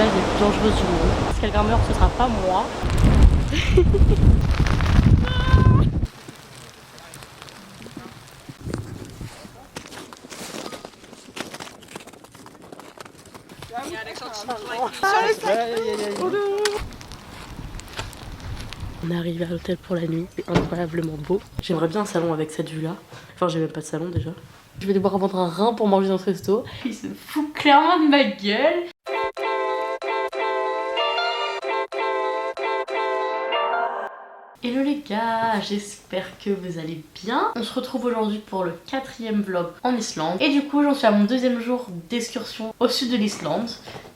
plages les plus dangereuses du monde. Si quelqu'un meurt, ce sera pas moi. On est arrivé à l'hôtel pour la nuit, c'est incroyablement beau. J'aimerais bien un salon avec cette vue là. Enfin j'ai même pas de salon déjà. Je vais devoir vendre un rein pour manger dans ce resto. Il se fout clairement de ma gueule. Hello les gars, j'espère que vous allez bien. On se retrouve aujourd'hui pour le 4e vlog en Islande. Et du coup j'en suis à mon 2e jour d'excursion au sud de l'Islande.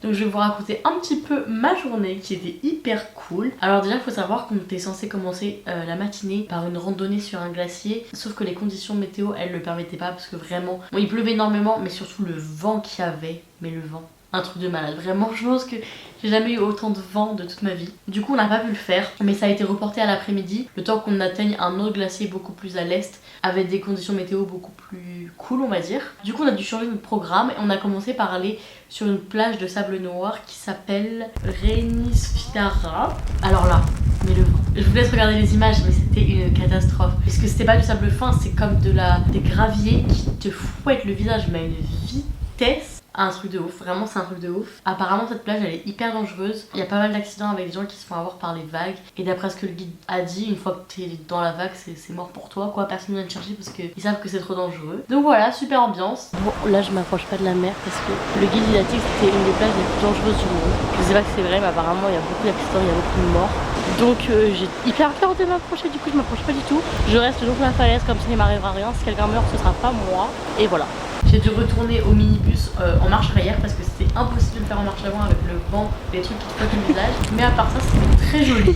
Donc je vais vous raconter un petit peu ma journée qui était hyper cool. Alors déjà il faut savoir qu'on était censé commencer la matinée par une randonnée sur un glacier. Sauf que les conditions météo elles le permettaient pas parce que vraiment, bon, il pleuvait énormément mais surtout le vent qu'il y avait. Mais le vent, un truc de malade. Vraiment, je pense que j'ai jamais eu autant de vent de toute ma vie. Du coup, on n'a pas pu le faire, mais ça a été reporté à l'après-midi, le temps qu'on atteigne un autre glacier beaucoup plus à l'est, avec des conditions météo beaucoup plus cool, on va dire. Du coup, on a dû changer notre programme et on a commencé par aller sur une plage de sable noir qui s'appelle Reynisfjara. Alors là, mais le vent. Je vous laisse regarder les images, mais c'était une catastrophe. Puisque c'était pas du sable fin, c'est comme des graviers qui te fouettent le visage, mais à une vitesse. Un truc de ouf, vraiment c'est un truc de ouf. Apparemment cette plage elle est hyper dangereuse. Il y a pas mal d'accidents avec des gens qui se font avoir par les vagues. Et d'après ce que le guide a dit, une fois que t'es dans la vague c'est mort pour toi quoi. Personne ne vient te chercher parce qu'ils savent que c'est trop dangereux. Donc voilà, super ambiance. Bon là je m'approche pas de la mer parce que le guide il a dit que c'était une des plages les plus dangereuses du monde. Je sais pas que c'est vrai mais apparemment il y a beaucoup d'accidents, il y a beaucoup de morts. Donc j'ai hyper peur de m'approcher, du coup je m'approche pas du tout. Je reste donc sur la falaise comme s'il ne m'arrivera rien. Si quelqu'un meurt ce sera pas moi. Et voilà. J'ai dû retourner au minibus en marche arrière parce que c'était impossible de le faire en marche avant avec le vent, les trucs qui te frottent le visage. Mais à part ça, c'était très joli.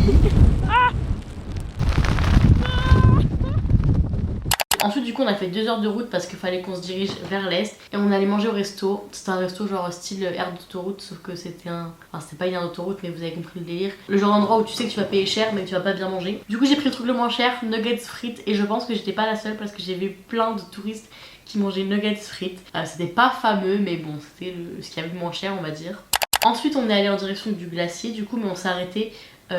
Ensuite du coup on a fait 2 heures de route parce qu'il fallait qu'on se dirige vers l'est et on allait manger au resto. C'était un resto genre style aire d'autoroute sauf que c'était enfin c'était pas une aire d'autoroute mais vous avez compris le délire. Le genre d'endroit où tu sais que tu vas payer cher mais que tu vas pas bien manger. Du coup j'ai pris le truc le moins cher, nuggets frites, et je pense que j'étais pas la seule parce que j'ai vu plein de touristes qui mangeaient nuggets frites. C'était pas fameux mais bon c'était ce qu'il y avait de moins cher on va dire. Ensuite on est allé en direction du glacier du coup mais on s'est arrêté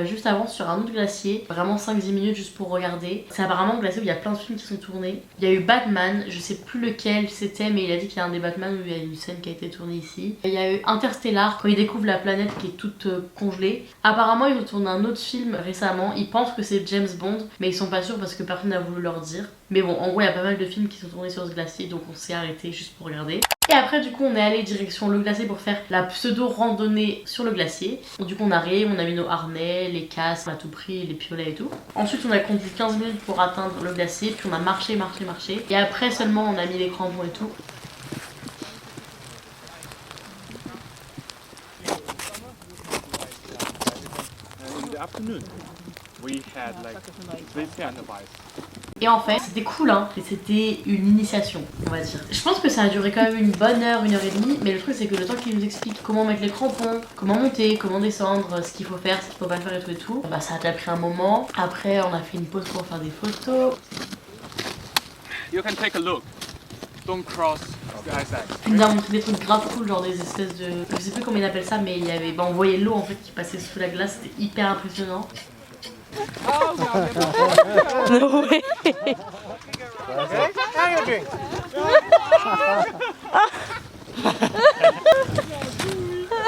juste avant sur un autre glacier, vraiment 5-10 minutes juste pour regarder. C'est apparemment un glacier où il y a plein de films qui sont tournés. Il y a eu Batman, je sais plus lequel c'était mais il a dit qu'il y a un des Batman où il y a une scène qui a été tournée ici. Il y a eu Interstellar quand il découvre la planète qui est toute congelée. Apparemment ils ont tourné un autre film récemment, ils pensent que c'est James Bond mais ils sont pas sûrs parce que personne n'a voulu leur dire. Mais bon en gros il y a pas mal de films qui sont tournés sur ce glacier donc on s'est arrêté juste pour regarder. Et après du coup on est allé direction le glacier pour faire la pseudo randonnée sur le glacier. Donc, du coup on arrive, on a mis nos harnais, les casques à tout prix, les piolets et tout. Ensuite on a conduit 15 minutes pour atteindre le glacier, puis on a marché. Et après seulement on a mis les crampons et tout. Et en fait c'était cool hein, et c'était une initiation on va dire. Je pense que ça a duré quand même une bonne heure, 1h30, mais le truc c'est que le temps qu'il nous explique comment mettre les crampons, comment monter, comment descendre, ce qu'il faut faire, ce qu'il faut pas faire et tout, bah ça a déjà pris un moment. Après on a fait une pause pour faire des photos. You can take a look. Don't cross. Puis il nous a montré des trucs grave cool, genre des espèces de... Je sais plus comment ils appellent ça, mais il y avait... Bah, on voyait l'eau en fait qui passait sous la glace, c'était hyper impressionnant. No way.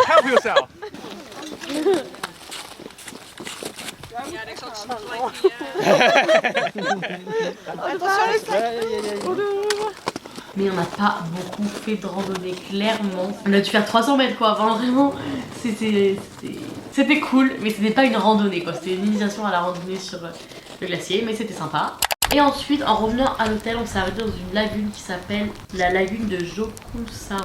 Help yourself. Mais on n'a pas beaucoup fait de randonnée, clairement. On a dû faire 300 mètres quoi, enfin vraiment, c'était cool, mais c'était pas une randonnée quoi, c'était une initiation à la randonnée sur le glacier, mais c'était sympa. Et ensuite, en revenant à l'hôtel, on s'est arrêté dans une lagune qui s'appelle la lagune de Jokusaurlon,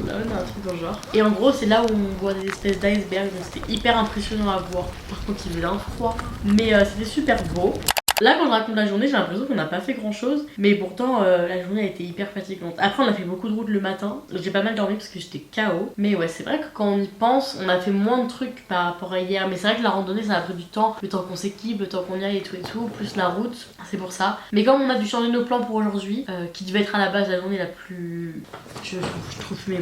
un truc dans le genre. Et en gros, c'est là où on voit des espèces d'icebergs, donc c'était hyper impressionnant à voir. Par contre, il faisait un froid, mais c'était super beau. Là quand je raconte la journée j'ai l'impression qu'on n'a pas fait grand chose, mais pourtant la journée a été hyper fatigante. Après on a fait beaucoup de routes le matin, j'ai pas mal dormi parce que j'étais KO. Mais ouais c'est vrai que quand on y pense on a fait moins de trucs par rapport à hier. Mais c'est vrai que la randonnée ça a pris du temps, le temps qu'on s'équipe, le temps qu'on y aille et tout, plus la route, c'est pour ça. Mais comme on a dû changer nos plans pour aujourd'hui, qui devait être à la base la journée la plus... Je trouve plus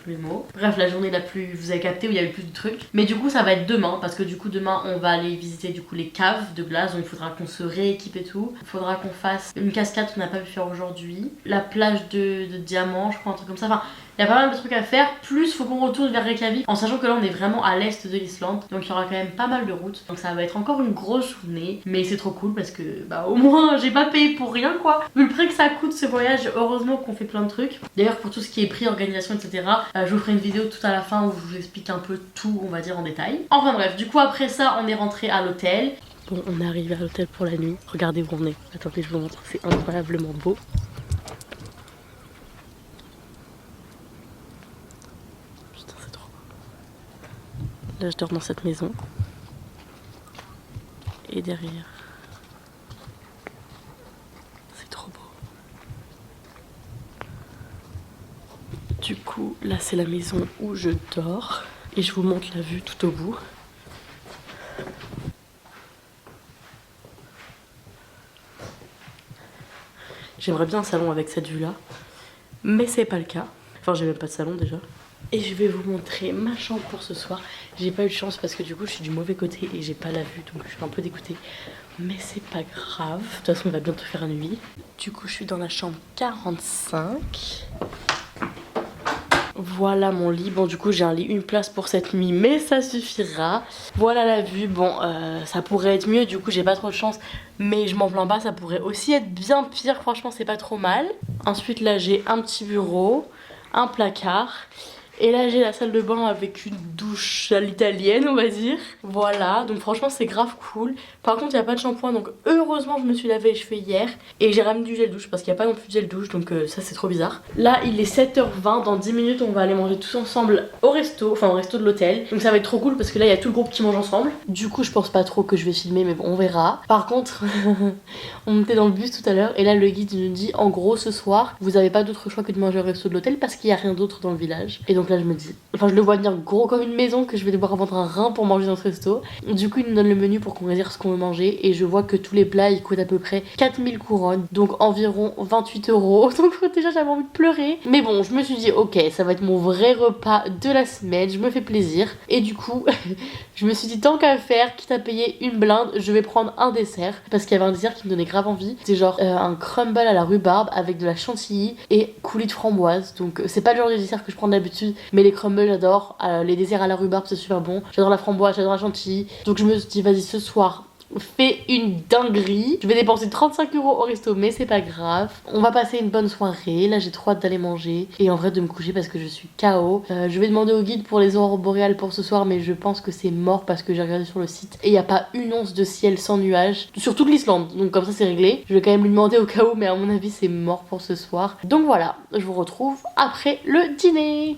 mes mots. Bref la journée la plus, vous avez capté, où il y avait plus de trucs. Mais du coup ça va être demain, parce que du coup demain on va aller visiter du coup les caves de glace, donc il faudra qu'on se rééquipe et tout. Il faudra qu'on fasse une cascade qu'on n'a pas pu faire aujourd'hui, la plage de diamants je crois, un truc comme ça. Enfin il y a pas mal de trucs à faire, plus faut qu'on retourne vers Reykjavik, en sachant que là on est vraiment à l'est de l'Islande, donc il y aura quand même pas mal de routes, donc ça va être encore une grosse journée, mais c'est trop cool parce que bah au moins j'ai pas payé pour rien quoi, vu le prix que ça coûte ce voyage, heureusement qu'on fait plein de trucs. D'ailleurs pour tout ce qui est prix, organisation etc, je vous ferai une vidéo tout à la fin où je vous explique un peu tout on va dire en détail. Enfin bref, du coup après ça on est rentré à l'hôtel. Bon on est arrivé à l'hôtel pour la nuit, regardez où on est, attendez je vous montre, c'est incroyablement beau. Là je dors dans cette maison. Et derrière, c'est trop beau. Du coup, là c'est la maison où je dors. Et je vous montre la vue tout au bout. J'aimerais bien un salon avec cette vue là. Mais c'est pas le cas. Enfin j'ai même pas de salon déjà. Et je vais vous montrer ma chambre pour ce soir. J'ai pas eu de chance parce que du coup je suis du mauvais côté et j'ai pas la vue, donc je suis un peu dégoûtée. Mais c'est pas grave, de toute façon on va bientôt faire nuit. Du coup je suis dans la chambre 45. Voilà mon lit, bon du coup j'ai un lit une place pour cette nuit mais ça suffira. Voilà la vue, bon ça pourrait être mieux, du coup j'ai pas trop de chance. Mais je m'en plains pas, ça pourrait aussi être bien pire, franchement c'est pas trop mal. Ensuite là j'ai un petit bureau, un placard. Et là j'ai la salle de bain avec une douche à l'italienne on va dire. Voilà, donc franchement c'est grave cool. Par contre il n'y a pas de shampoing, donc heureusement je me suis lavé les cheveux hier. Et j'ai ramené du gel douche parce qu'il n'y a pas non plus de gel douche, donc ça c'est trop bizarre. Là il est 7h20, dans 10 minutes on va aller manger tous ensemble au resto, enfin au resto de l'hôtel. Donc ça va être trop cool parce que là il y a tout le groupe qui mange ensemble. Du coup je pense pas trop que je vais filmer mais bon on verra. Par contre on était dans le bus tout à l'heure et là le guide nous dit en gros ce soir vous avez pas d'autre choix que de manger au resto de l'hôtel parce qu'il n'y a rien d'autre dans le village. Et donc là je me dis, enfin je le vois venir gros comme une maison que je vais devoir vendre un rein pour manger dans ce resto. Du coup il nous donne le menu pour qu'on réserve ce qu'on veut manger et je vois que tous les plats ils coûtent à peu près 4000 couronnes, donc environ 28 €. Donc déjà j'avais envie de pleurer, mais bon je me suis dit ok ça va être mon vrai repas de la semaine, je me fais plaisir. Et du coup je me suis dit tant qu'à faire, quitte à payer une blinde, je vais prendre un dessert parce qu'il y avait un dessert qui me donnait grave envie. C'est genre un crumble à la rhubarbe avec de la chantilly et coulis de framboise. Donc c'est pas le genre de dessert que je prends d'habitude, mais les crumbles j'adore, les desserts à la rhubarbe c'est super bon, j'adore la framboise, j'adore la chantilly. Donc je me suis dit vas-y ce soir fais une dinguerie, je vais dépenser 35 € au resto mais c'est pas grave, on va passer une bonne soirée. Là j'ai trop hâte d'aller manger et en vrai de me coucher parce que je suis KO. Je vais demander au guide pour les aurores boréales pour ce soir mais je pense que c'est mort parce que j'ai regardé sur le site et il n'y a pas une once de ciel sans nuages sur toute l'Islande, donc comme ça c'est réglé. Je vais quand même lui demander au cas où mais à mon avis c'est mort pour ce soir. Donc voilà, je vous retrouve après le dîner.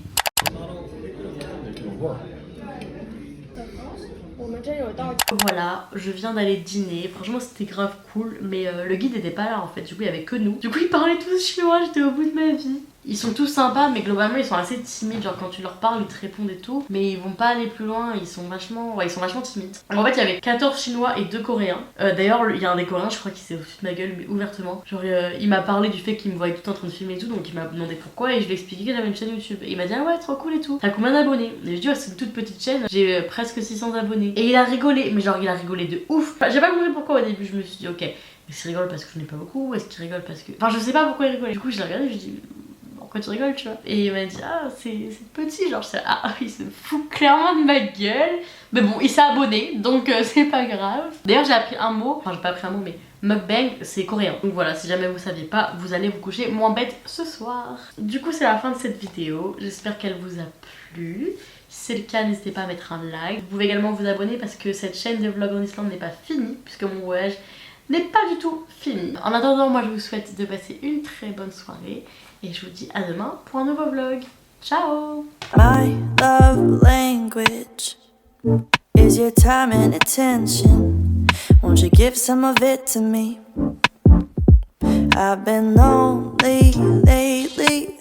Voilà, je viens d'aller dîner, franchement c'était grave cool, mais le guide était pas là en fait, du coup il y avait que nous. Du coup ils parlaient tous chinois, j'étais au bout de ma vie. Ils sont tous sympas mais globalement ils sont assez timides, genre quand tu leur parles ils te répondent et tout, mais ils vont pas aller plus loin, ils sont vachement timides. En fait il y avait 14 chinois et 2 coréens. D'ailleurs il y a un des coréens je crois qui s'est au-dessus de ma gueule mais ouvertement. Genre il m'a parlé du fait qu'il me voyait tout en train de filmer et tout, donc il m'a demandé pourquoi et je lui ai expliqué que j'avais une chaîne YouTube. Et il m'a dit ah ouais trop cool et tout. T'as combien d'abonnés? Et je dis ouais c'est une toute petite chaîne, j'ai presque 600 abonnés. Et il a rigolé, mais genre il a rigolé de ouf. Enfin, j'ai pas compris pourquoi au début, je me suis dit ok, est-ce qu'il rigole parce que je n'ai pas beaucoup, est-ce qu'il rigole parce que... Enfin je sais pas pourquoi il rigolait. Du coup je l'ai regardé et je dis pourquoi tu rigoles tu vois. Et il m'a dit ah c'est petit, genre c'est ah il se fout clairement de ma gueule. Mais bon il s'est abonné donc c'est pas grave. D'ailleurs j'ai appris un mot, enfin j'ai pas appris un mot mais mukbang c'est coréen. Donc voilà si jamais vous saviez pas vous allez vous coucher moins bête ce soir. Du coup c'est la fin de cette vidéo, j'espère qu'elle vous a plu. Si c'est le cas, n'hésitez pas à mettre un like. Vous pouvez également vous abonner parce que cette chaîne de vlog en Islande n'est pas finie, puisque mon voyage n'est pas du tout fini. En attendant, moi je vous souhaite de passer une très bonne soirée et je vous dis à demain pour un nouveau vlog. Ciao! My love language is your time and attention. Won't you give some of it to me? I've been lonely lately,